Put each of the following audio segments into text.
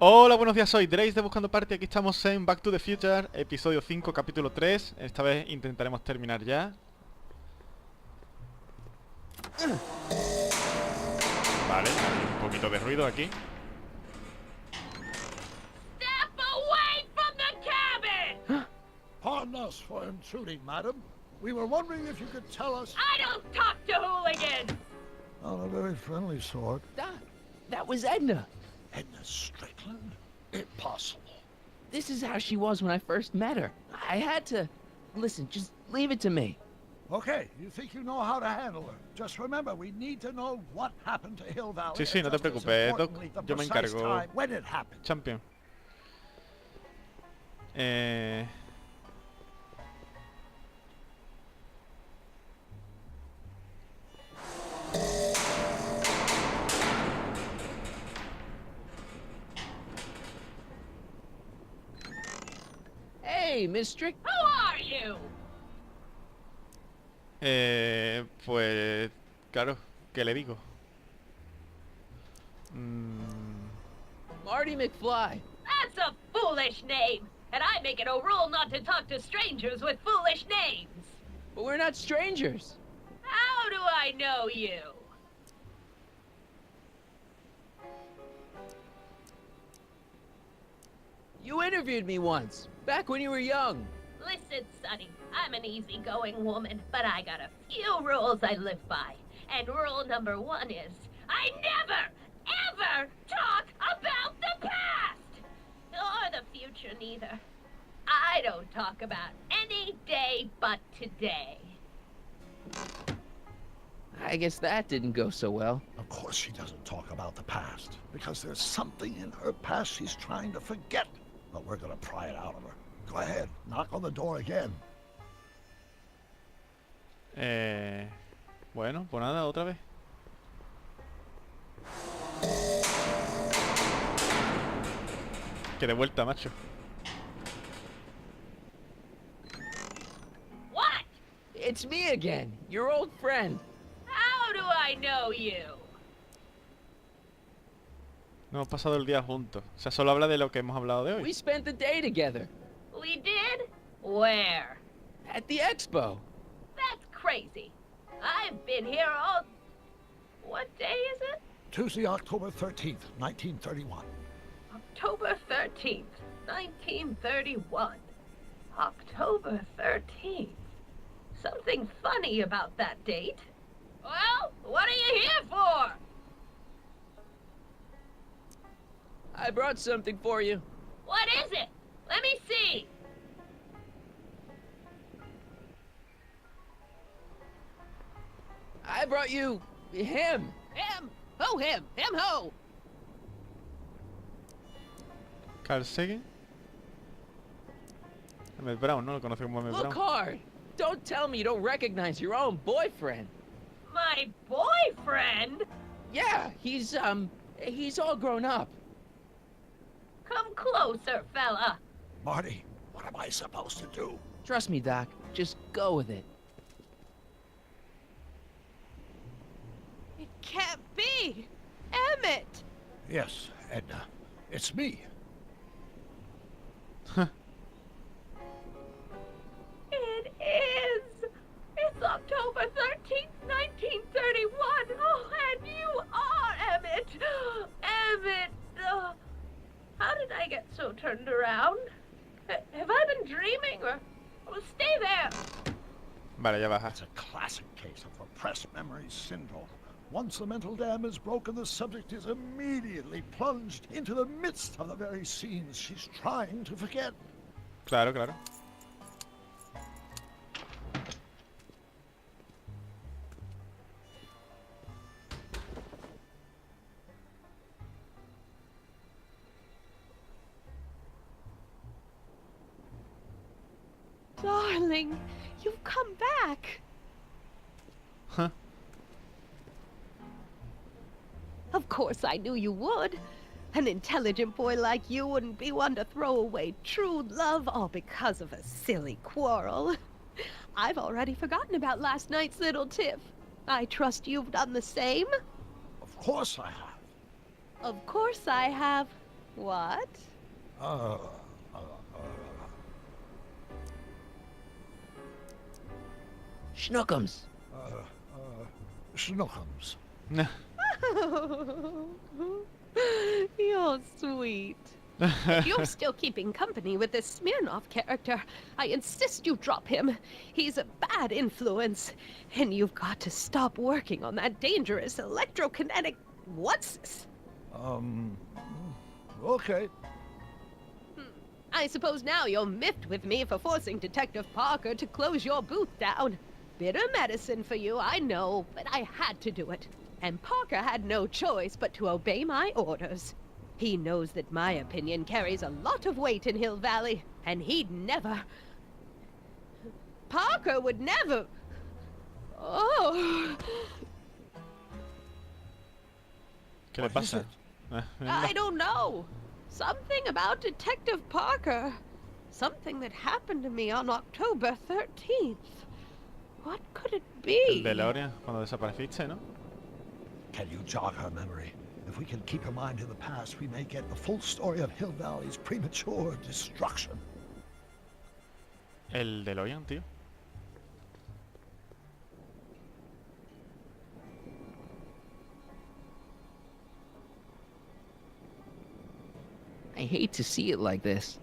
Hola, buenos días, soy Drace de Buscando Party. Aquí estamos en Back to the Future, episodio 5, capítulo 3. Esta vez intentaremos terminar ya. Vale, hay un poquito de ruido aquí. Step away from the cabin! Pardon us for intruding, madam. We were wondering if you could tell us... I don't talk to hooligans! On a very friendly sort. Doc, that was Edna. Edna Strickland? Impossible. This is how she was when I first met her. I had to... Listen, just leave it to me. Okay, you think you know how to handle her. Just remember, we need to know what happened to Hill Valley. Sí, sí, no te and just as preocupes, Doc. importantly, the Yo me precise encargo. time when it happened. Champion. Hey, Miss Strick. Who are you? Pues... Claro, ¿qué le digo? Marty McFly. That's a foolish name, and I make it a rule not to talk to strangers with foolish names. But we're not strangers. How do I know you? You interviewed me once, back when you were young. Listen, Sonny, I'm an easygoing woman, but I got a few rules I live by. And rule number 1 is, I never, ever talk about the past! Or the future, neither. I don't talk about any day but today. I guess that didn't go so well. Of course she doesn't talk about the past, because there's something in her past she's trying to forget. But we're gonna pry it out of her. Go ahead, knock on the door again. Bueno, pues nada, otra vez. Que de vuelta, macho. What? It's me again, your old friend. How do I know you? No hemos pasado el día juntos. O sea, solo habla de lo que hemos hablado de We hoy. spent the day together. We did? Where? At the expo. That's crazy. I've been here all... What day is it? Tuesday, October 13th, 1931. October 13th, 1931. October 13th. Something funny about that date. Well, what are you here for? I brought something for you. What is it? Let me see. I brought you... him. Him? Who him? Him who? Carl Sagan. Emmett Brown, ¿no? Lo conoce como Emmett Look Brown. hard. Don't tell me you don't recognize your own boyfriend. My boyfriend? Yeah, he's all grown up. Come closer, fella. Marty, what am I supposed to do? Trust me, Doc. Just go with it. It can't be! Emmett! Yes, Edna. It's me. It is! It's October 13th, 1931! Oh, and you are Emmett! Emmett! How did I get so turned around? Have I been dreaming, or... stay there! Vale, ya baja. It's a classic case of repressed memory syndrome. Once the mental dam is broken, the subject is immediately plunged into the midst of the very scenes she's trying to forget. Claro, claro. Darling, you've come back. Huh. Of course I knew you would. An intelligent boy like you wouldn't be one to throw away true love all because of a silly quarrel. I've already forgotten about last night's little tiff. I trust you've done the same? Of course I have. Of course I have. What? Uh, Schnookums. Schnookums. You're sweet. If you're still keeping company with this Smirnoff character, I insist you drop him. He's a bad influence. And you've got to stop working on that dangerous electrokinetic... What's this? Okay. I suppose now you're miffed with me for forcing Detective Parker to close your booth down. Bitter medicine for you, I know, but I had to do it. And Parker had no choice but to obey my orders. He knows that my opinion carries a lot of weight in Hill Valley, and he'd never... Parker would never... Oh... ¿Qué le What is pasa? it? I don't know. Something about Detective Parker. Something that happened to me on October 13th. What could it El be? DeLorean, cuando desapareciste, ¿no? Can you jog her memory? If we can keep her mind in the past, we may get the full story of Hill Valley's premature destruction. El DeLorean, tío. I hate to see it like this.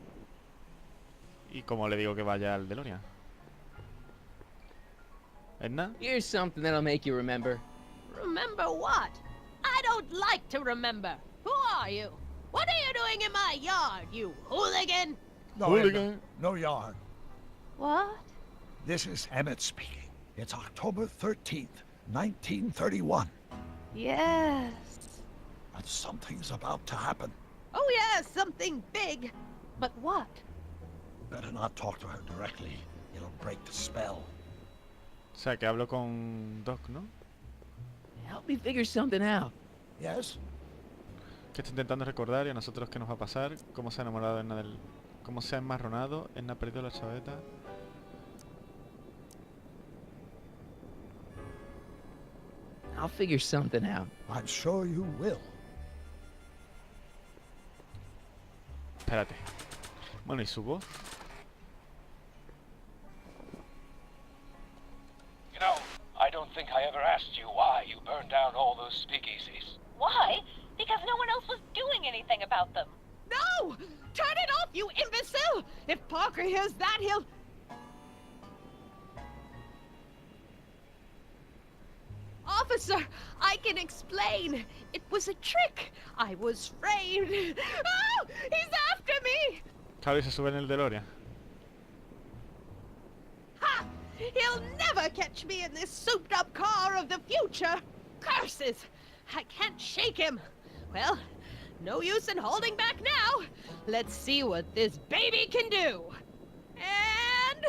¿Y cómo le digo que vaya al DeLorean? ¿Edna? Here's something that'll make you remember. Remember what? I don't like to remember. Who are you? What are you doing in my yard, you hooligan? No, Hooligan. Edna, no yarn. What? This is Emmett speaking. It's October 13th, 1931. Yes. And something's about to happen. Oh yes, something big. But what? Better not talk to her directly. It'll break the spell. O sea, que hablo con Doc, ¿no? Help me figure something out. Yes? Que está intentando recordar y a nosotros qué nos va a pasar, cómo se ha enamorado Edna del... cómo se ha enmarronado, Edna ha perdido la chaveta. I'll figure something out. I'm sure you will. Espérate. Bueno, ¿y su voz? You know, I don't think I ever asked you why you burned down all those speakeasies. Why? Because no one else was doing anything about them. No! Turn it off, you imbecile! If Parker hears that, he'll... Officer, I can explain. It was a trick. I was framed. Oh! He's after me! Claro, y se sube en el DeLorean. Ha! He'll never catch me in this souped-up car of the future. Curses! I can't shake him. Well, no use in holding back now. Let's see what this baby can do. And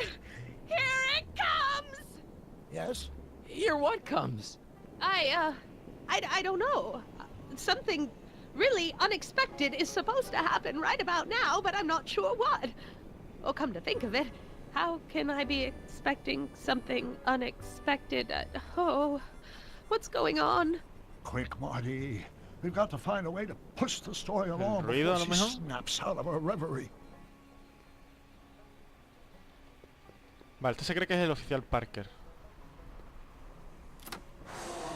here it comes! Yes? Here what comes? I don't know. Something really unexpected is supposed to happen right about now, but I'm not sure what. Oh, come to think of it, how can I be expecting something unexpected? Oh, what's going on? Quick, Marty. We've got to find a way to push the story along ruido, before a lo she mejor? snaps out of her reverie. Vale, este se cree que es el oficial Parker.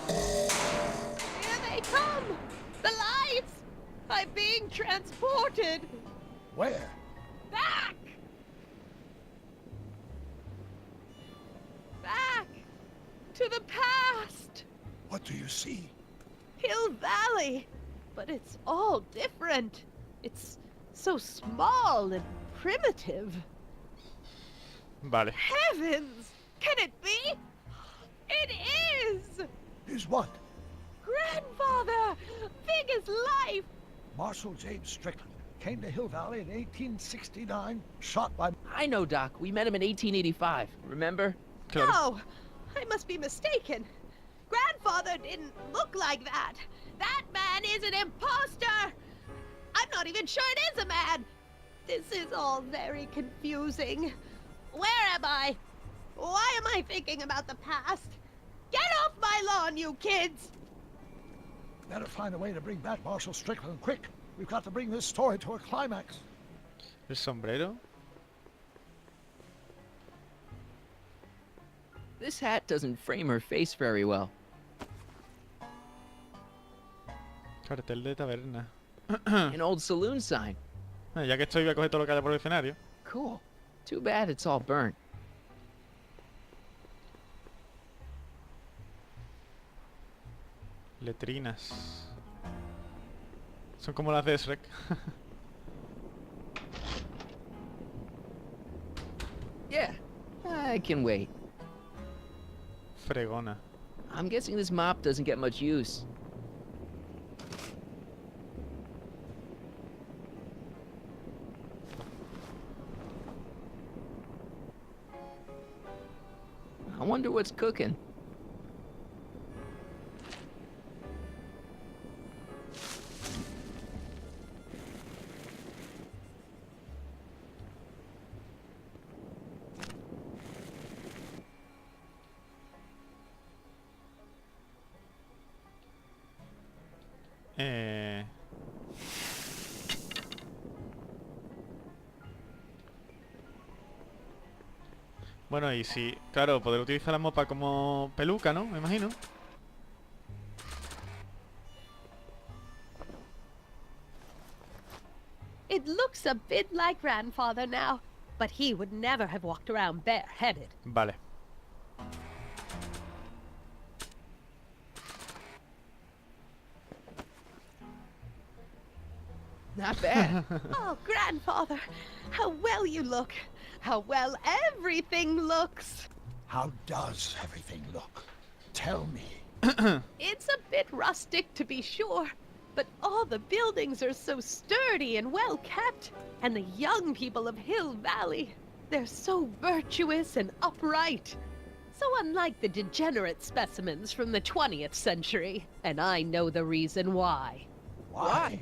Here they come! The lights! I'm being transported! Where? Back! Back! To the past! What do you see? Hill Valley! But it's all different. It's so small and primitive. Vale. Heavens! Can it be? It is! Is what? Grandfather! Big as life! Marshal James Strickland came to Hill Valley in 1869, shot by... I know, Doc. We met him in 1885. Remember? Claro. No! I must be mistaken. Grandfather didn't look like that. That man is an imposter! I'm not even sure it is a man! This is all very confusing. Where am I? Why am I thinking about the past? Get off my lawn, you kids! Better find a way to bring back Marshal Strickland quick. We've got to bring this story to a climax. El sombrero. This hat doesn't frame her face very well. Cartel de taberna. An old saloon sign. Ya que estoy, voy a coger todo lo que haya por el escenario. Cool. Too bad it's all burnt. Letrinas. Son como las de Shrek. Yeah, I can wait. Fregona. I'm guessing this mop doesn't get much use. I wonder what's cooking. Bueno, y si... Claro, poder utilizar la mopa como peluca, ¿no? Me imagino. It looks a bit like grandfather now, but he would never have walked around bareheaded. Vale. Not bad. Oh, grandfather, how well you look. How well everything looks. How does everything look? Tell me. It's a bit rustic, to be sure, but all the buildings are so sturdy and well kept. And the young people of Hill Valley, they're so virtuous and upright. So unlike the degenerate specimens from the 20th century. And I know the reason why. Why?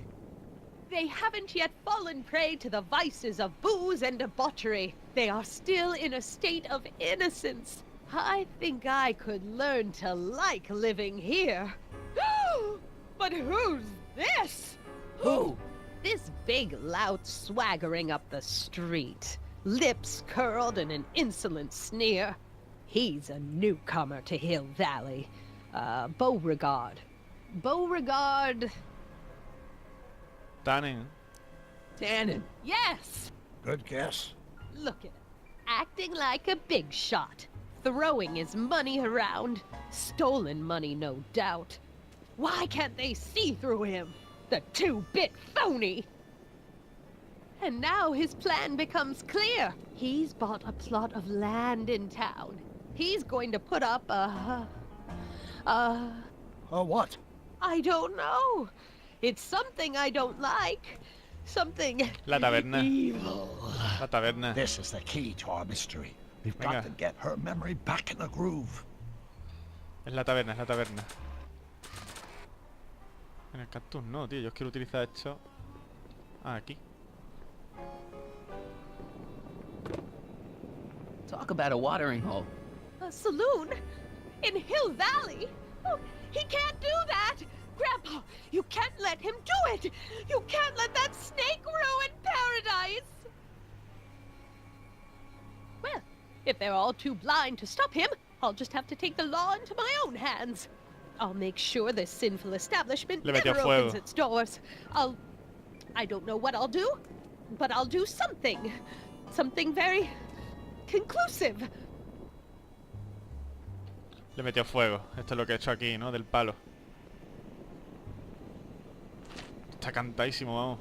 They haven't yet fallen prey to the vices of booze and debauchery. They are still in a state of innocence. I think I could learn to like living here. But who's this? Who? This big lout swaggering up the street, lips curled in an insolent sneer. He's a newcomer to Hill Valley. Beauregard. Beauregard... Tannen. Tannen. Yes! Good guess. Look at him, acting like a big shot, throwing his money around. Stolen money, no doubt. Why can't they see through him? The two-bit phony! And now his plan becomes clear. He's bought a plot of land in town. He's going to put up a What? I don't know. It's something I don't like. Something La taberna. evil. La taberna. This is the key to our mystery. We've Venga. got to get her memory back in the groove. Es la taberna, es la taberna. En el cactus no, tío. Yo quiero utilizar esto. Ah, aquí. Talk about a watering hole. A saloon? In Hill Valley? Oh, he can't do that! Grandpa, you can't let him do it! You can't let that snake ruin paradise! Well, if they're all too blind to stop him, I'll just have to take the law into my own hands. I'll make sure this sinful establishment Le metió never fuego. opens its doors. I don't know what I'll do, but I'll do something. Something very conclusive. Le metió fuego. Esto es lo que he hecho aquí, ¿no? Del palo. Está cantadísimo, vamos.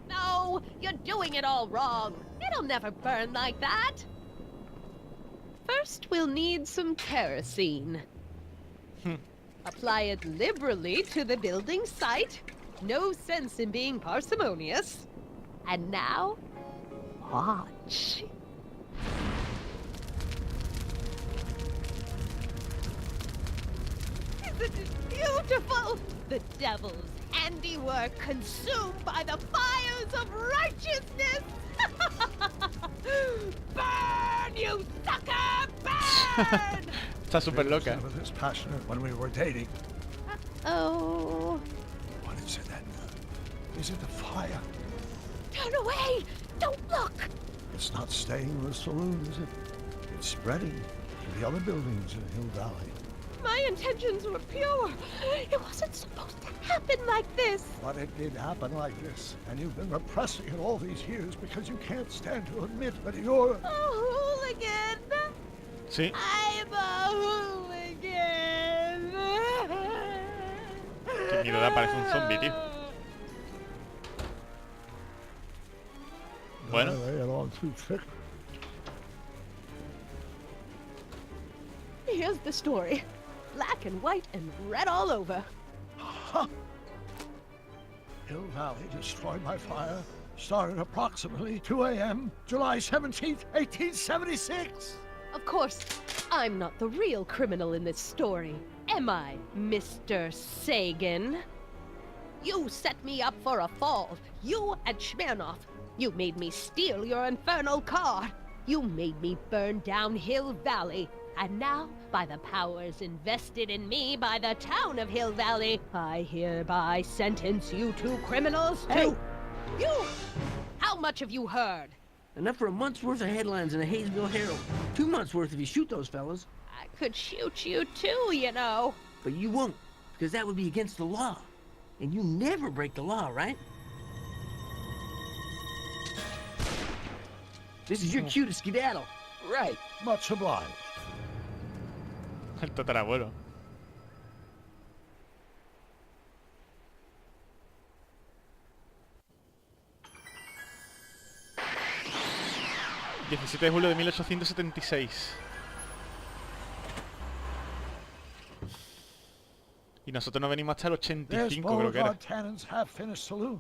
No, you're doing it all wrong. It'll never burn like that. First, we'll need some kerosene. Apply it liberally to the building site. No sense in being parsimonious. And now, watch. Isn't it beautiful? The devil's handiwork consumed by the fires of righteousness. Burn! Está súper She was loca. never this passionate when we were dating. Oh. What is it, Edna? Is it the fire? Turn away! Don't look! It's not staying in the saloon, is it? It's spreading to the other buildings in Hill Valley. My intentions were pure. It wasn't supposed to happen like this. But it did happen like this, and you've been repressing it all these years because you can't stand to admit that you're... A hooligan. Sí. I'm a hooligan. Qué miedo da, parece un zombie, tío. Bueno. They get on too thick. Here's the story. Black and white and red all over. Hill Valley destroyed by fire. Started approximately 2 a.m., July 17th, 1876. Of course, I'm not the real criminal in this story, am I, Mr. Sagan? You set me up for a fall. You and Smirnoff. You made me steal your infernal car. You made me burn down Hill Valley. And now, by the powers invested in me by the town of Hill Valley, I hereby sentence you two criminals to... Hey! You! How much have you heard? Enough for a month's worth of headlines in the Hayesville Herald. 2 months worth if you shoot those fellas. I could shoot you too, you know. But you won't, because that would be against the law. And you never break the law, right? This is your cue to skedaddle. Right. Much obliged. El tatarabuelo. ...17 de julio de 1876. Y nosotros no venimos hasta el There's 85, creo que era. Beauregard Tannen's half-finished saloon.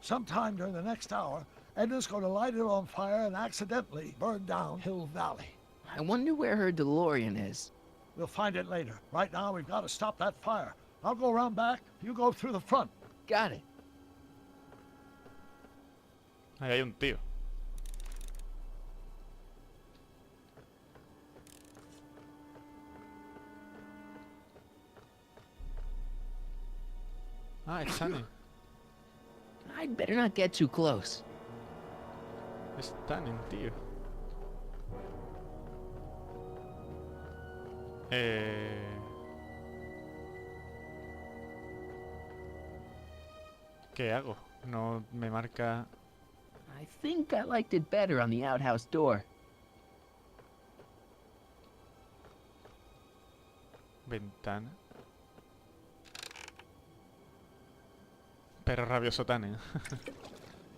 Sometime during the next hour, Edna's going to light it on fire and accidentally burn down Hill Valley. I wonder where her DeLorean is. We'll find it later. Right now, we've got to stop that fire. I'll go around back. You go through the front. Got it. Ahí hay un tío. Ah, es Tannen. I'd better not get too close. Es Tannen, tío. ¿Qué hago? No me marca... I think I liked it better on the outhouse door. Ventana. Perro rabioso Tannen.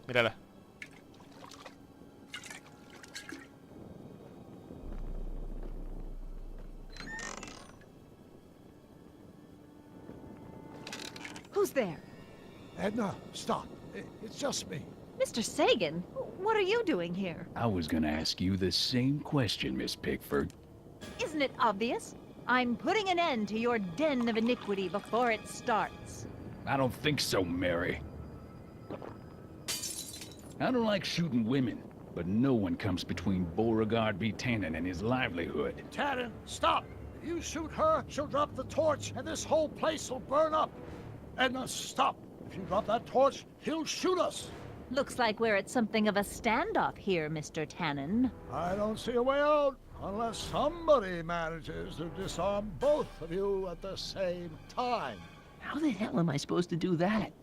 Mírala. Who's there? Edna, stop. It's just me. Mr. Sagan, what are you doing here? I was gonna ask you the same question, Miss Pickford. Isn't it obvious? I'm putting an end to your den of iniquity before it starts. I don't think so, Mary. I don't like shooting women, but no one comes between Beauregard B. Tannen and his livelihood. Tannen, stop! If you shoot her, she'll drop the torch, and this whole place will burn up. Edna, stop! If you drop that torch, he'll shoot us. Looks like we're at something of a standoff here, Mr. Tannen. I don't see a way out, unless somebody manages to disarm both of you at the same time. How the hell am I supposed to do that?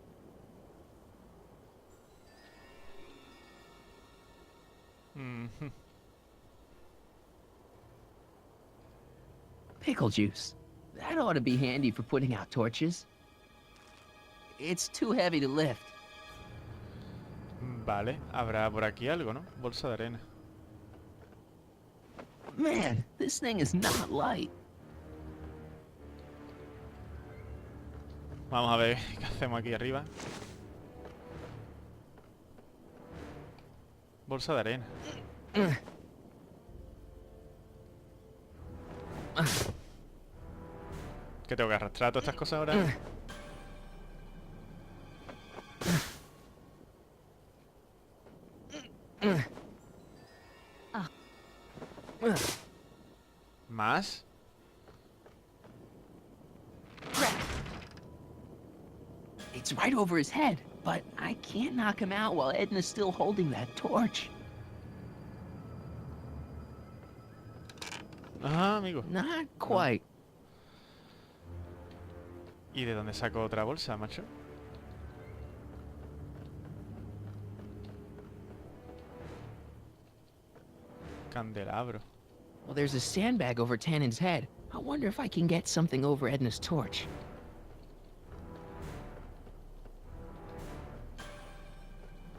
Mhm. Pickle juice. That ought to be handy for putting out torches. It's too heavy to lift. Vale, habrá por aquí algo, ¿no? Bolsa de arena. Man, this thing is not light. Vamos a ver qué hacemos aquí arriba. Bolsa de arena. ¿Qué tengo que arrastrar todas estas cosas ahora? ¿Más? It's right over his head, but I can't knock him out while Edna's still holding that torch. Ajá, amigo. Not quite. ¿Y de dónde saco otra bolsa, macho? Candelabro. Well, there's a sandbag over Tannen's head. I wonder if I can get something over Edna's torch.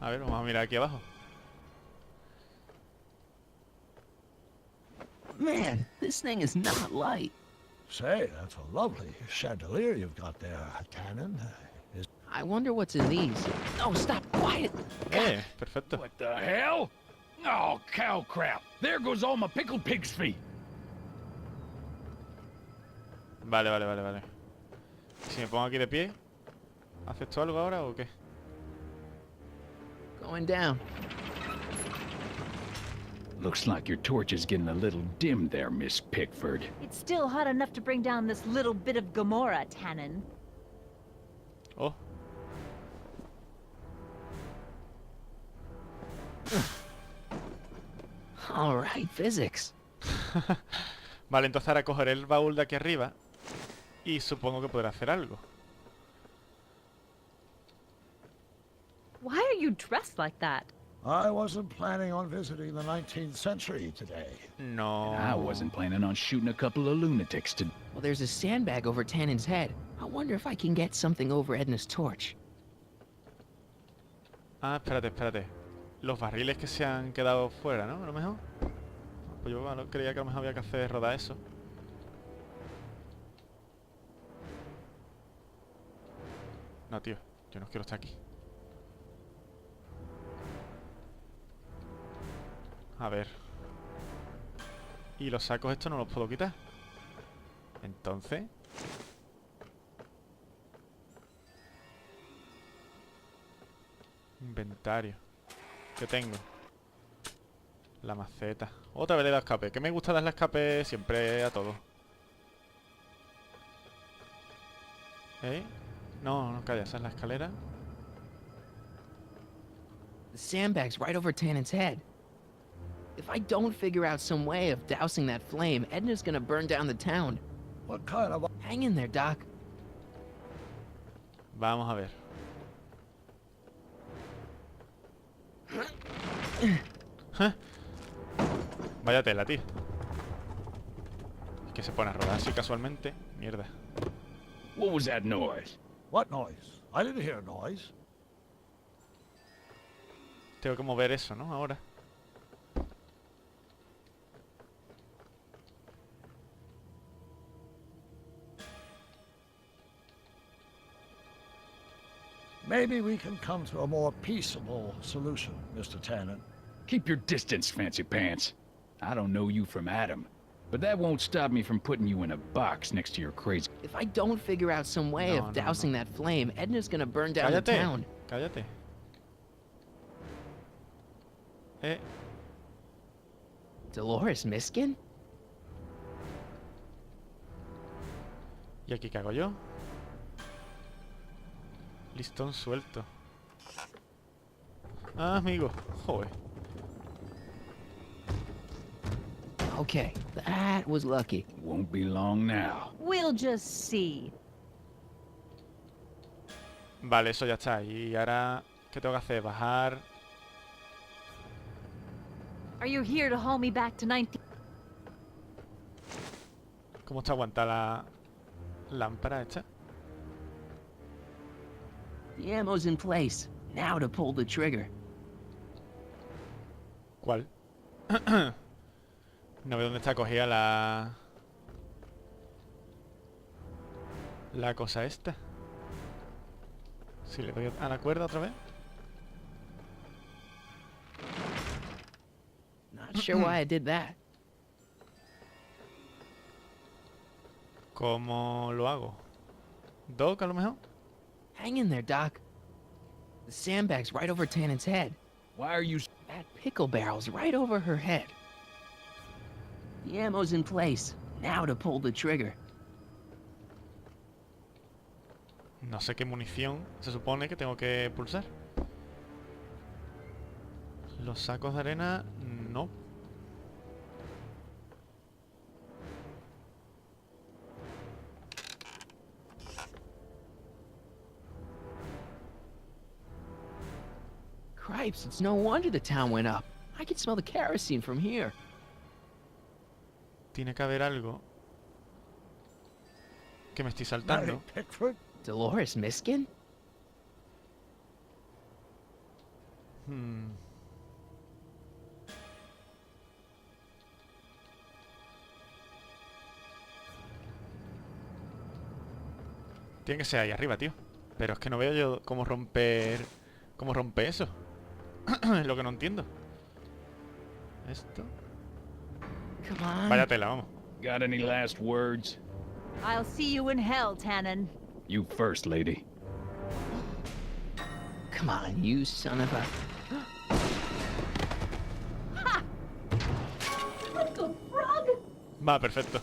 A ver, vamos a mirar aquí abajo. Man, this thing is not light. Say, that's a lovely chandelier you've got there, Tannen. I wonder what's in these. Oh, stop, quiet. Perfecto. What the hell? Oh, cow crap. There goes all my pickled pig's feet. Vale, vale, vale, vale. Si me pongo aquí de pie, ¿haces tú algo ahora o qué? Going down. Looks like your torch is getting a little dim there, Miss Pickford. It's still hot enough to bring down this little bit of Gomorrah, Tannen. Oh. All right, physics. Vale, entonces ahora cogeré el baúl de aquí arriba y supongo que podré hacer algo. Why are you dressed like that? I wasn't planning on visiting the 19th century today. No. I wasn't planning on shooting a couple of lunatics to... Well, there's a sandbag over Tannen's head. I wonder if I can get something over Edna's torch. Ah, espérate, espérate. Los barriles que se han quedado fuera, ¿no? A lo mejor. Pues yo creía que a lo mejor había que hacer rodar eso. No, tío. Yo no quiero estar aquí. A ver. Y los sacos estos no los puedo quitar. Entonces... Inventario. ¿Qué tengo? La maceta. Otra vez le he dado escape. Que me gusta darle escape siempre a todo. ¿Eh? No, no, calla. Esa es la escalera. The sandbag's right over Tannen's head. If I don't figure out some way of dousing that flame, Edna's gonna burn down the town. What kind of... Hang in there, Doc. Vamos a ver. Vaya tela, tío. Es que se pone a rodar así casualmente. Mierda. What was that noise? What noise? I didn't hear a noise. Tengo que mover eso, ¿no? Ahora. Maybe we can come to a more peaceable solution, Mr. Tannen. Keep your distance, fancy pants. I don't know you from Adam, but that won't stop me from putting you in a box next to your crazy... If I don't figure out some way No, of no, dousing no. that flame, Edna's gonna burn down the Cállate. town. Cállate. Dolores Miskin? ¿Y aquí qué hago yo? Listón suelto. Ah, amigo. Joder. Okay, that was lucky. Won't be long now. We'll just see. Vale, eso ya está. Y ahora, ¿qué tengo que hacer? Bajar. Are you here to haul me back to 19... ¿Cómo está aguanta la lámpara esta? The ammo's in place. Now to pull the trigger. ¿Cuál? No veo dónde está cogida la cosa esta. Si le doy a la cuerda otra vez. Not sure why I did that. ¿Cómo lo hago? ¿Doc a lo mejor? Hang in there, Doc. The sandbag's right over Tannen's head. Why are you... That pickle barrel's right over her head. The ammo's in place. Now to pull the trigger. No sé qué munición se supone que tengo que pulsar. Los sacos de arena, no. Cripes, it's no wonder the town went up. I can smell the kerosene from here. Tiene que haber algo que me estoy Mary saltando. Pickford? Dolores Miskin? Hmm. Tiene que ser ahí arriba, tío. Pero es que no veo yo cómo romper... ¿Cómo rompe eso? Es lo que no entiendo. Esto... Come on. Vaya tela, vamos. Got any last words? I'll see you in hell, Tannen. You first, lady. Come on, you son of a... Let's go, frog! Va, perfecto.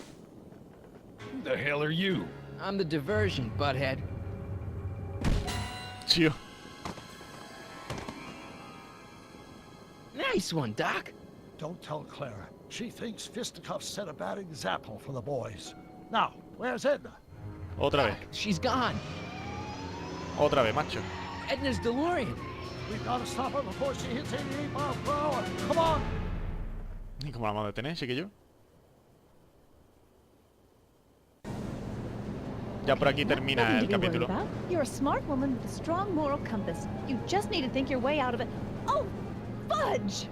Who the hell are you? I'm the diversion, butthead. Chío. Nice one, Doc. Don't tell Clara. She thinks fisticuffs set a bad example for the boys. Now, where's Edna? Otra vez. She's gone. Otra vez, macho. Edna's DeLorean. We've got to stop her before she hits 88 miles per hour. Come on! ¿Y cómo la vamos a detener, chiquillo? Ya por aquí termina Nothing el to be worried capítulo. about. You're a smart woman with a strong moral compass. You just need to think your way out of it. Oh, fudge!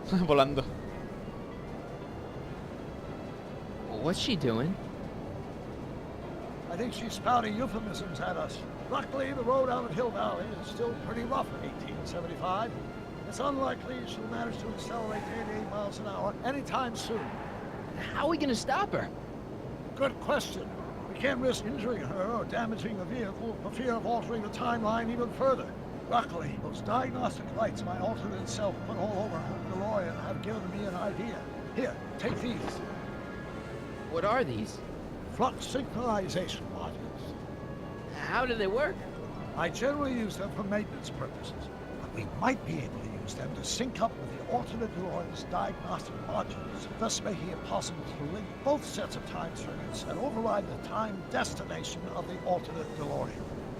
Volando. What's she doing? I think she's spouting euphemisms at us. Luckily, the road out of Hill Valley is still pretty rough in 1875. It's unlikely she'll manage to accelerate to 88 miles an hour anytime soon. How are we gonna stop her? Good question. We can't risk injuring her or damaging the vehicle for fear of altering the timeline even further. Luckily, those diagnostic lights my alternate self put all over her DeLorean have given me an idea. Here, take these. What are these? Flux synchronization modules. How do they work? I generally use them for maintenance purposes, but we might be able to use them to sync up with the alternate DeLorean's diagnostic modules, thus making it possible to link both sets of time circuits and override the time destination of the alternate DeLorean.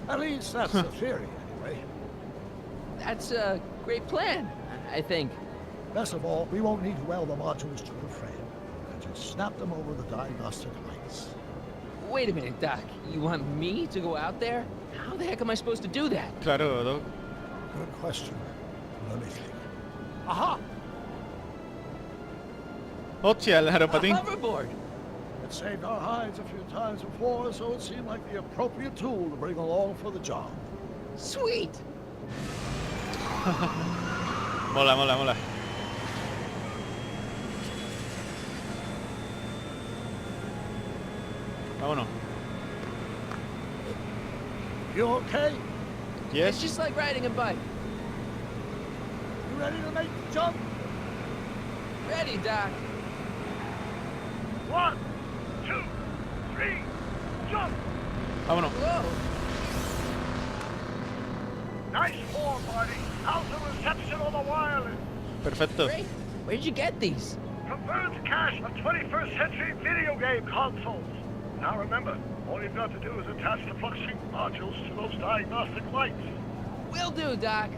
At least that's the theory, anyway. That's a great plan, I think. Best of all, we won't need to weld the modules to the frame. We can just snap them over the diagnostic lights. Wait a minute, Doc. You want me to go out there? How the heck am I supposed to do that? Claro, Doc. Good question. Let me think. Aha! Hostia, el A aeropatín. hoverboard! It saved our hides a few times before, so it seemed like the appropriate tool to bring along for the job. Sweet! Mola, mola, mola. Vámonos. You okay? It's Yes. just like riding a bike. You ready to make the jump? Ready, Doc. 1, 2, 3, jump! Vámonos. Whoa! Nice form, Marty. How's the reception on the wireless? Perfecto. Great. Where'd you get these? Converged cache of 21st century video game consoles. Now remember, all you've got to do is attach the flux sync modules to those diagnostic lights. Will do, Doc.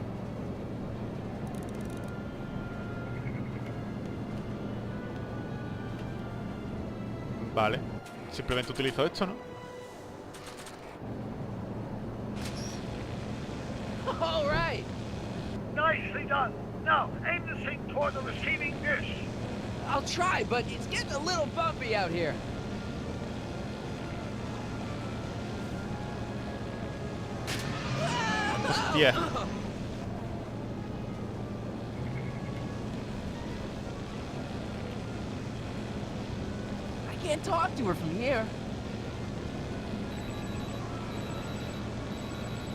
Vale. Simplemente utilizo esto, ¿no? All right. Nicely done. Now, aim the sync toward the receiving dish. I'll try, but it's getting a little bumpy out here. Hostia. I can't talk to her from here.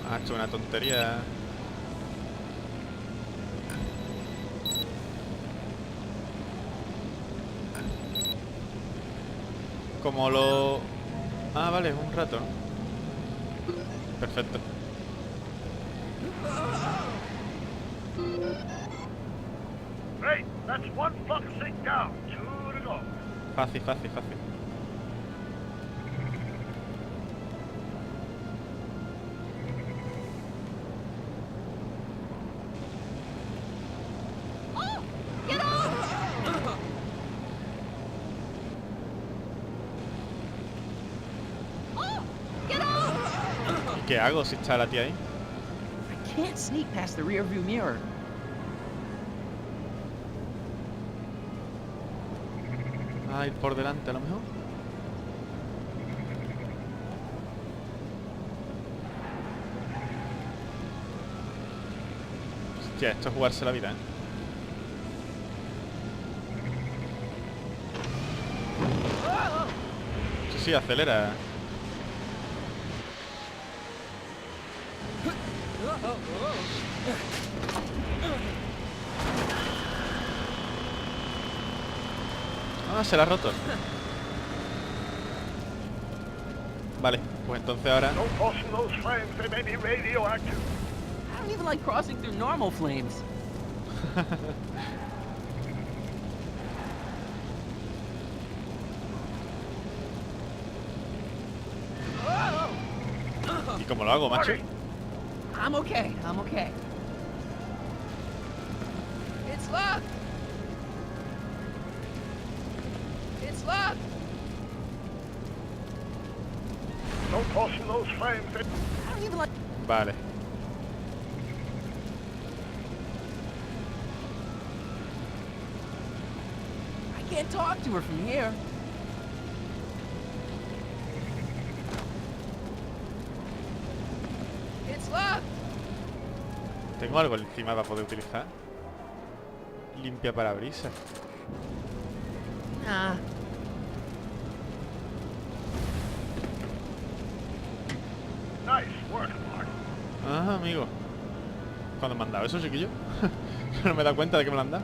Ha hecho una tontería. Como lo... Ah, vale, un rato, ¿no? Perfecto. Great, that's one flux sink down. 2 to go. Fácil, fácil, fácil. Oh, get off! Oh, get off! ¿Qué hago si está la tía ahí? I can't sneak past the rearview mirror. Ah, ir por delante a lo mejor. Hostia, esto es jugarse la vida, ¿eh? Sí, sí, acelera. Ah, se la ha roto. Vale, pues entonces ahora... Don't toss in those flames, they may be radioactive. I don't even like crossing through normal flames. ¿Y cómo lo hago, macho? I'm okay. I'm okay. It's locked. It's locked. Don't toss in those flames, they... I don't even like. Vale. I can't talk to her from here. It's locked. Tengo algo encima para poder utilizar. Limpia parabrisas. Nah. Nice work, Mark. Ah, amigo. ¿Cuándo me han dado eso, chiquillo? No me he dado cuenta de que me lo han dado.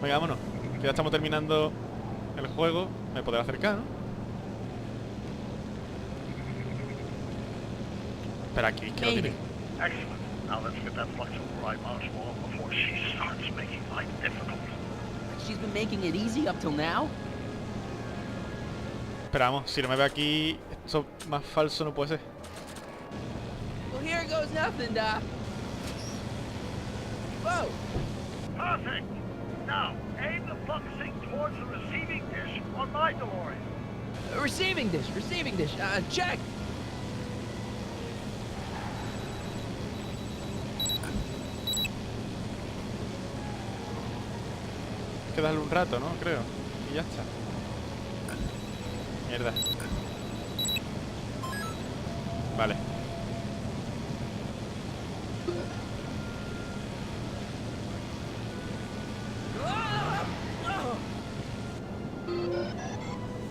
Venga, vámonos. Que ya estamos terminando el juego. Me podré acercar, ¿no? Espera, aquí, que lo tiene. Excellent. Now let's get that flux override mouse wall before she starts making life difficult. She's been making it easy up till now. Esperamos, si no me ve aquí, esto más falso no puede ser. Well, here goes nothing, Doc. Whoa. Perfect. Now, aim the flux sink towards the receiving dish on my DeLorean. Receiving dish. Check. Hay que darle un rato, ¿no? Creo. Y ya está. Mierda. Vale.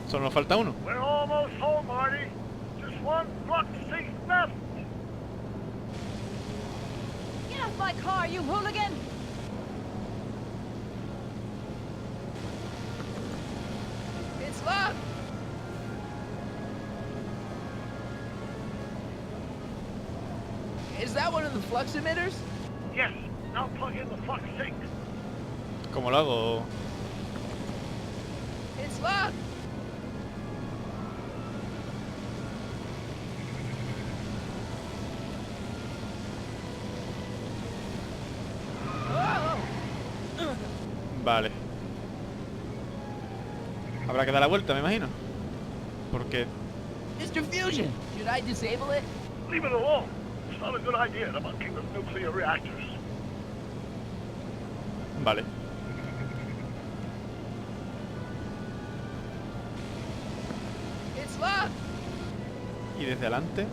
Solo nos falta uno. We're almost home, Marty. Just one flux sink left. Get off my car, you hooligan! It's locked. Is that one of the flux emitters? Yes. Now plug in the flux sink. ¿Cómo lo hago? It's locked. Vale. Habrá que dar la vuelta, me imagino. Porque... Mr. Fusion, should I disable it? Leave it alone. It's not a good idea to monkey with nuclear reactors. Vale. It's locked. Y desde adelante...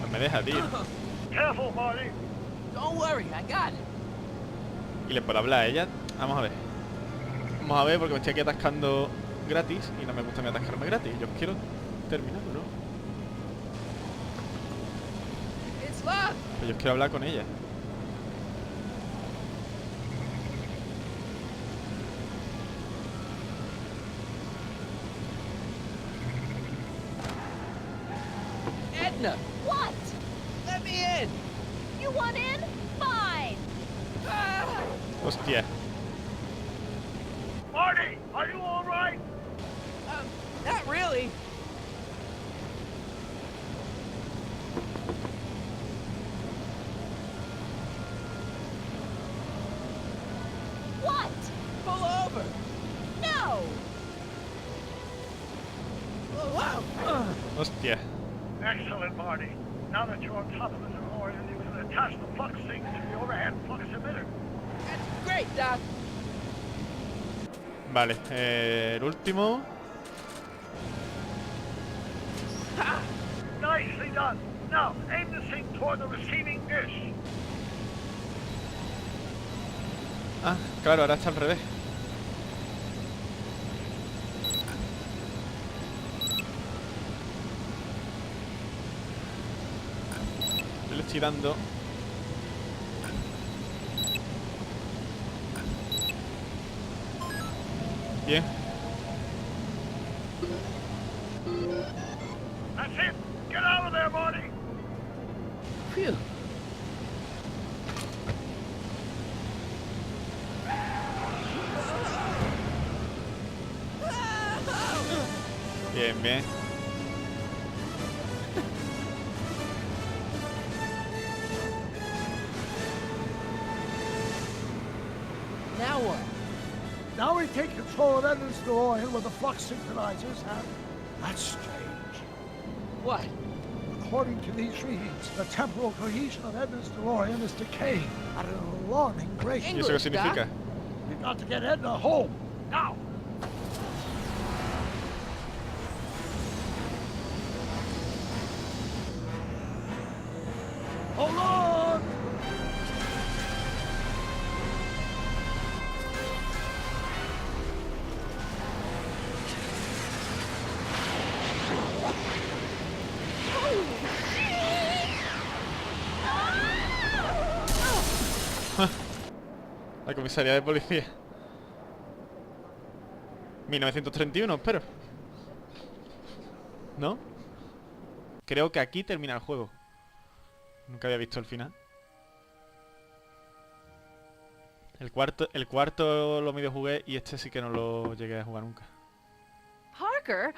No me deja, tío. Careful, Marty. Don't worry, I got it. Y le puedo hablar a ella. Vamos a ver. Vamos a ver porque me estoy aquí atascando gratis. Y no me gusta atascarme gratis. Yo quiero terminarlo, ¿no? It's locked. Pero yo quiero hablar con ella. Edna, What? let me in! You want in? Fine. Hostia. Marty, are you all right? Not really. What? Pull over! No. Hostia. Excellent, Marty. Now that you're on top of the DeLorean, you can attach the flux sink to the overhead flux emitter. That's great, Doc. Vale, el último. Nicely done. Now, aim the sink toward the receiving dish. Ah, claro, ahora está al revés. Yo le estoy dando. Bien. That's it. Get out of there, Marty. Phew. Bien, bien. Now what? Now we take control of Edna's DeLorean with the flux synchronizers, and that's strange. What? According to these readings, the temporal cohesion of Edna's DeLorean is decaying at an alarming rate. ¿Y eso qué significa? We've got to get Edna home, now! Hold on! La comisaría de policía. 1931, espero. ¿No? Creo que aquí termina el juego. Nunca había visto el final. El cuarto lo medio jugué y este sí que no lo llegué a jugar nunca. Parker?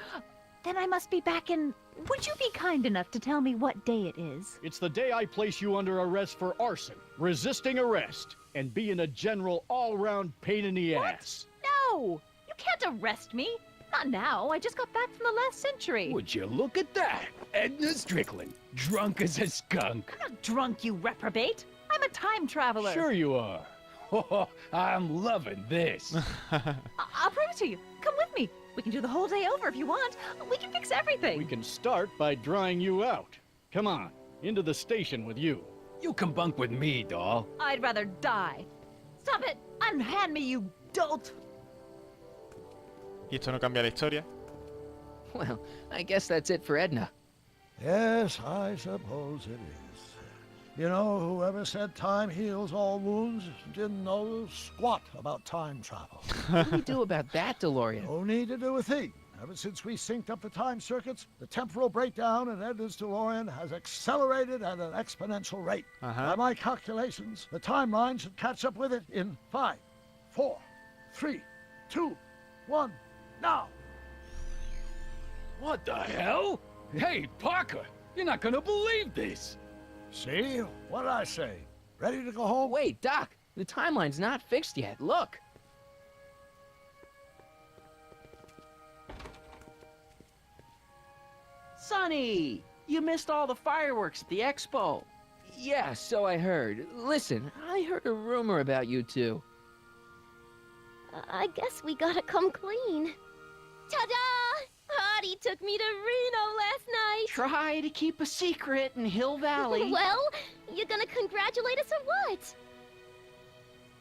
Then I must be back in... Would you be kind enough to tell me what day it is? It's the day I place you under arrest for arson, resisting arrest, and being a general all-round pain in the ass. No! You can't arrest me. Not now. I just got back from the last century. Would you look at that? Edna Strickland, drunk as a skunk. I'm not drunk, you reprobate. I'm a time traveler. Sure you are. Oh, I'm loving this. I'll prove it to you. Come with me. We can do the whole day over if you want. We can fix everything. We can start by drying you out. Come on, into the station with you. You can bunk with me, doll. I'd rather die. Stop it! Unhand me, you dolt! Y esto no cambia la historia. Well, I guess that's it for Edna. Yes, I suppose it is. You know, whoever said time heals all wounds didn't know squat about time travel. What do we do about that, DeLorean? No need to do a thing. Ever since we synced up the time circuits, the temporal breakdown in Edna's DeLorean has accelerated at an exponential rate. By my calculations, the timeline should catch up with it in 5, 4, 3, 2, 1, now! What the hell? Hey, Parker, you're not gonna believe this. See? What'd I say? Ready to go home? Wait, Doc. The timeline's not fixed yet. Look. Sonny, you missed all the fireworks at the expo. Yeah, so I heard. Listen, I heard a rumor about you two. I guess we gotta come clean. Ta-da! Hottie took me to Reno last night. Try to keep a secret in Hill Valley. Well, you gonna congratulate us or what?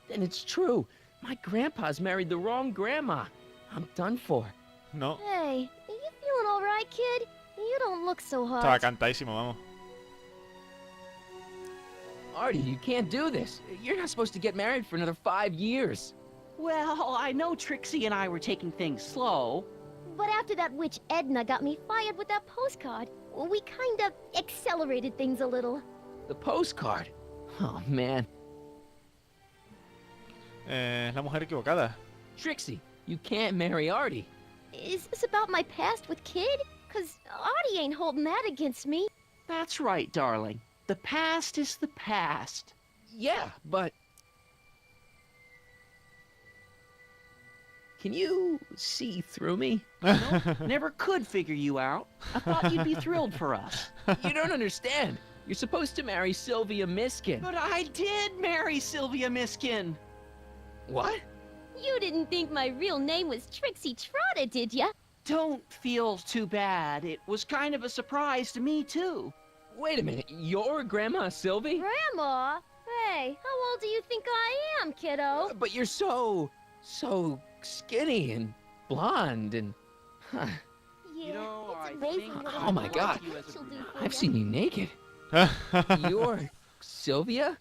Then it's true. My grandpa's married the wrong grandma. I'm done for. No. Hey, are you feeling all right, kid? You don't look so hot. Estaba cantadísimo, vamos. Artie, you can't do this. You're not supposed to get married for another 5 years. Well, I know Trixie and I were taking things slow. But after that witch Edna got me fired with that postcard, We kind of accelerated things a little. The postcard. Oh, man. Es la mujer equivocada. Trixie, you can't marry Artie. Is this about my past with Kid? 'Cause Artie ain't holding that against me. That's right, darling. The past is the past. Yeah, but... Can you see through me? Never could figure you out. I thought you'd be thrilled for us. You don't understand. You're supposed to marry Sylvia Miskin. But I did marry Sylvia Miskin. What? You didn't think my real name was Trixie Trotta, did ya? Don't feel too bad. It was kind of a surprise to me, too. Wait a minute, you're Grandma Sylvie? Grandma? Hey, how old do you think I am, kiddo? But you're so skinny and blonde and... Huh. Yeah, You know, it's I amazing think what Oh my God. she'll do for I've ya. seen you naked. You're Sylvia?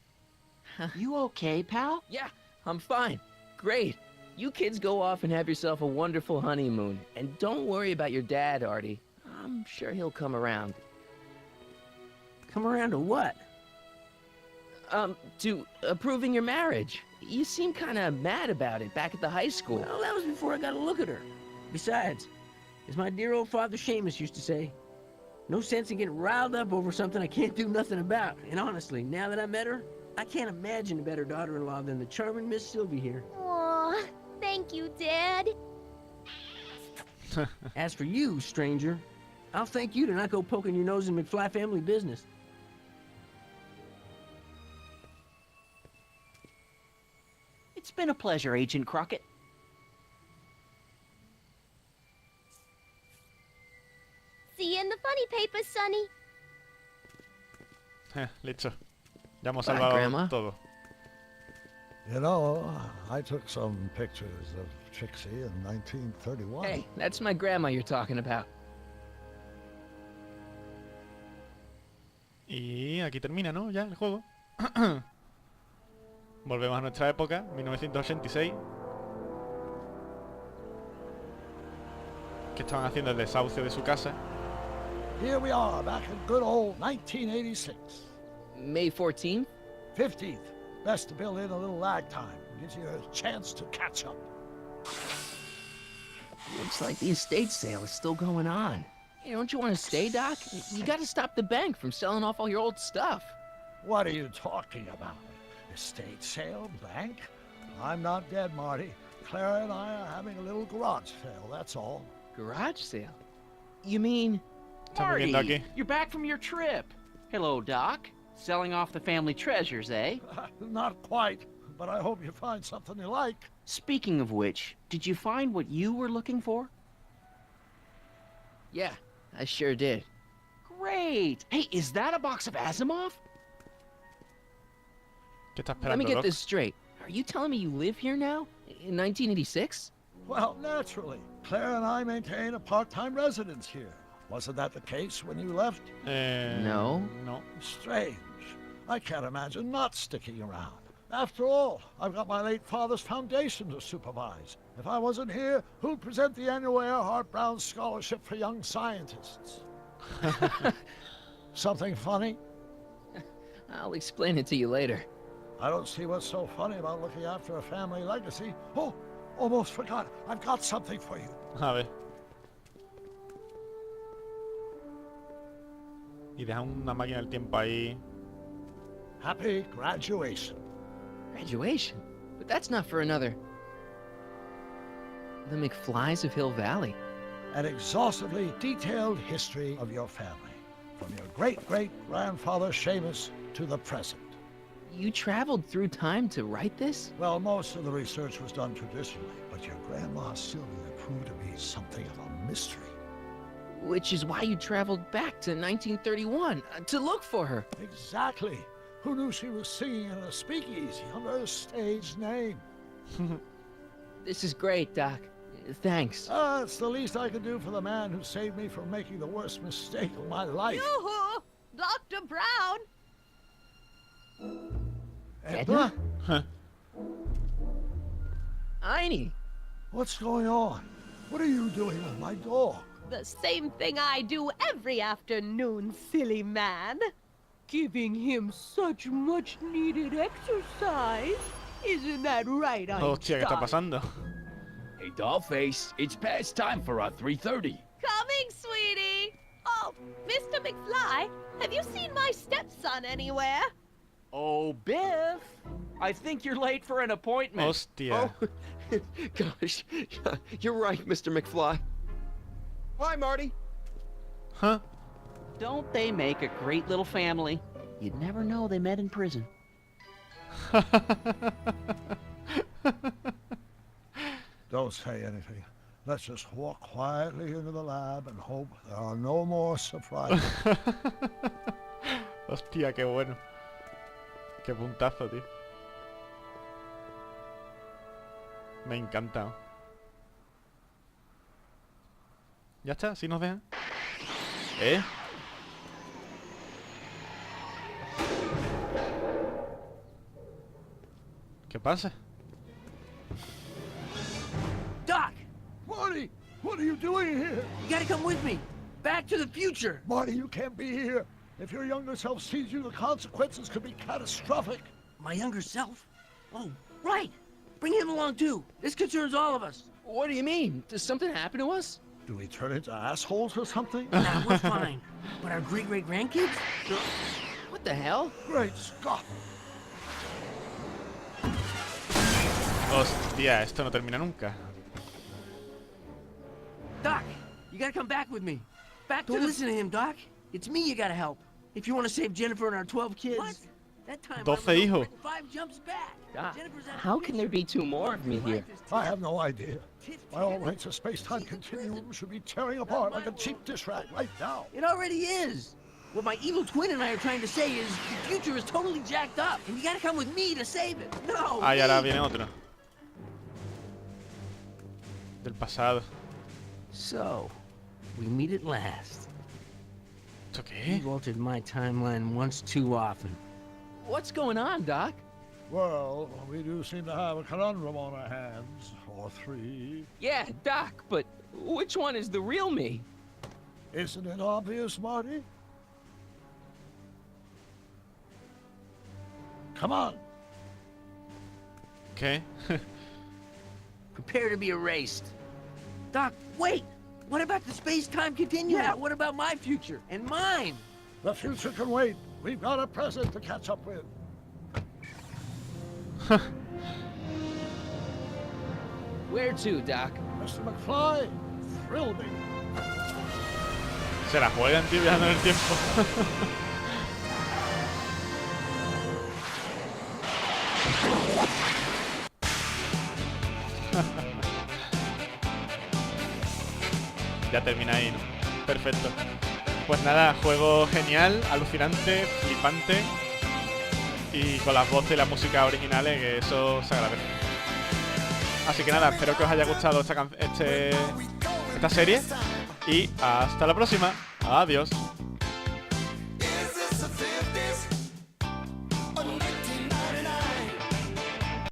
You okay, pal? Yeah, I'm fine. Great. You kids go off and have yourself a wonderful honeymoon. And don't worry about your dad, Artie. I'm sure he'll come around. Come around to what? To approving your marriage. You seem kind of mad about it back at the high school. Well, that was before I got a look at her. Besides, as my dear old father Seamus used to say, no sense in getting riled up over something I can't do nothing about. And honestly, now that I met her, I can't imagine a better daughter-in-law than the charming Miss Sylvie here. Aw, thank you, Dad. As for you, stranger, I'll thank you to not go poking your nose in McFly family business. It's been a pleasure, Agent Crockett. See you in the funny papers, Sonny. Listo. Ya hemos Bye, salvado Grandma. todo. You know, I took some pictures of Trixie in 1931. Hey, that's my grandma you're talking about. Y aquí termina, ¿no? Ya el juego. Volvemos a nuestra época, 1986. Que estaban haciendo el desahucio de su casa. Here we are, back in good old 1986. May 14th? 15th. Best to build in a little lag time. Gives you a chance to catch up. Looks like the estate sale is still going on. Hey, don't you want to stay, Doc? You gotta stop the bank from selling off all your old stuff. What are you talking about? Estate sale? Bank? I'm not dead, Marty. Clara and I are having a little garage sale, that's all. Garage sale? You mean... Estamos viendo Marty, aquí. you're back from your trip. Hello, Doc. Selling off the family treasures, eh? Not quite, but I hope you find something you like. Speaking of which, did you find what you were looking for? Yeah, I sure did. Great! Hey, is that a box of Asimov? ¿Qué está Let me esperando, get Doc? this straight. Are you telling me you live here now? In 1986? Well, naturally. Claire and I maintain a part-time residence here. Wasn't that the case when you left? No. No. Strange. I can't imagine not sticking around. After all, I've got my late father's foundation to supervise. If I wasn't here, who'd present the annual Earhart Brown Scholarship for Young Scientists? Something funny? I'll explain it to you later. I don't see what's so funny about looking after a family legacy. Oh, almost forgot. I've got something for you. A ver. Y deja una máquina del tiempo ahí. Happy graduation. Graduation? But that's not for another... The McFlys of Hill Valley. An exhaustively detailed history of your family. From your great-great-grandfather Seamus to the present. You traveled through time to write this? Well, most of the research was done traditionally, but your grandma Sylvia proved to be something of a mystery. Which is why you traveled back to 1931, to look for her. Exactly. Who knew she was singing in a speakeasy under a stage name? This is great, Doc. Thanks. It's the least I could do for the man who saved me from making the worst mistake of my life. Yoo-hoo! Dr. Brown! Edna? Einie! What's going on? What are you doing with my dog? The same thing I do every afternoon, silly man. Giving him such much needed exercise. Isn't that right, Hostia, ¿qué está pasando? Hey, Dollface, it's past time for our 3:30. Coming, sweetie. Oh, Mr. McFly, have you seen my stepson anywhere? Oh, Biff, I think you're late for an appointment. Hostia. Oh, gosh, you're right, Mr. McFly. Hi, Marty. Huh? Don't they make a great little family? You'd never know they met in prison. Don't say anything. Let's just walk quietly into the lab and hope there are no more surprises. Hostia, qué bueno. Qué puntazo, tío. Me encanta. ¿Ya está? ¿Sí nos dejan? ¿Qué pasa? Doc! Marty, what are you doing here? You gotta come with me. Back to the future. Marty, you can't be here. If your younger self sees you, the consequences could be catastrophic. My younger self? Oh, right. Bring him along too. This concerns all of us. What do you mean? Does something happen to us? Do we turn into assholes or something? Nah, we're fine. But our great-great-grandkids? What the hell? Great Scott. Hostia, esto no termina nunca. Doc, you gotta come back with me. Don't listen to him, Doc. It's me you gotta help. If you want to save Jennifer and our 12 kids. What? That time 12 hijos. 5 jumps back. Doc, how can there be 2 more of me here? I have no idea. By all rights, a space-time continuum should be tearing apart like a cheap dish rag right now. It already is. What my evil twin and I are trying to say is the future is totally jacked up, and you gotta come with me to save it. No. Ah, y ahora viene otro. Del pasado. So, we meet at last. ¿Esto qué? You've altered my timeline once too often. What's going on, Doc? Well, we do seem to have a conundrum on our hands. Or 3. Yeah, Doc, but which one is the real me? Isn't it obvious, Marty? Come on. ¿Qué? Prepare to be erased. Doc, wait! What about the space-time continuum? Yeah, what about my future? And mine? The future can wait. We've got a present to catch up with. Where to, Doc? Mr. McFly, thrill me. Se la juegan, tío, viajando en el tiempo. Ya termina ahí, ¿no? Perfecto. Pues nada, juego genial, alucinante, flipante. Y con las voces y la música originales, que eso se agradece. Así que nada, espero que os haya gustado esta serie. Y hasta la próxima. Adiós.